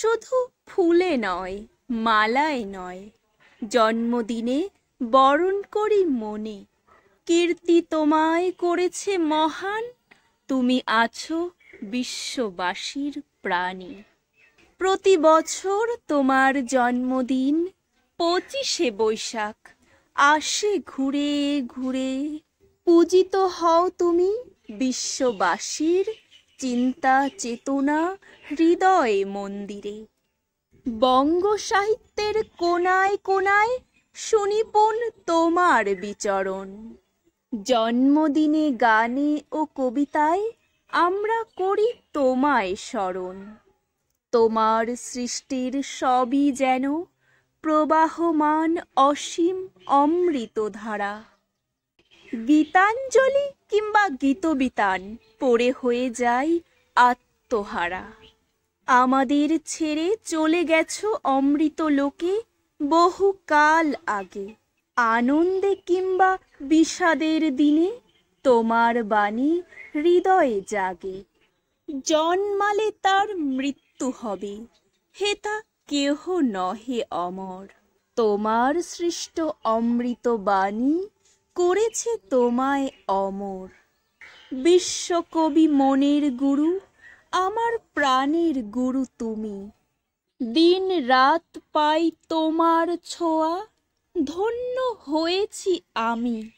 শুধু ফুলে নয়, মালায় নয়, জন্মদিনে বরণ করি মনে। কীর্তি তোমায় করেছে মহান, তুমি আছো বিশ্ববাসীর প্রাণী। প্রতি বছর তোমার জন্মদিন 25শে বৈশাখ আসে ঘুরে ঘুরে। পূজিত হও তুমি বিশ্ববাসীর চিন্তা চেতনা হৃদয় মন্দিরে। বঙ্গ সাহিত্যের কোনায় কোনায় শুনিপুন তোমার বিচরণ। জন্মদিনে গানে ও কবিতায় আমরা করি তোমায় স্মরণ। তোমার সৃষ্টির সবই যেন প্রবাহমান অসীম অমৃতধারা। গীতাঞ্জলি কিংবা গীতবিতান পড়ে হয়ে যায় আত্মহারা। আমাদের ছেড়ে চলে গেছো অমৃত লোকে বহু কাল আগে। আনন্দে কিংবা বিষাদের দিনে তোমার বাণী হৃদয়ে জাগে। জন্মালে তার মৃত্যু হবে, হেতা কেহ নহে অমর। তোমার সৃষ্ট অমৃত বাণী করেছে তোমায় অমর। বিশ্বকবি মনের গুরু, আমার প্রাণের গুরু তুমি। দিন রাত পাই তোমার ছোঁয়া, ধন্য হয়েছি আমি।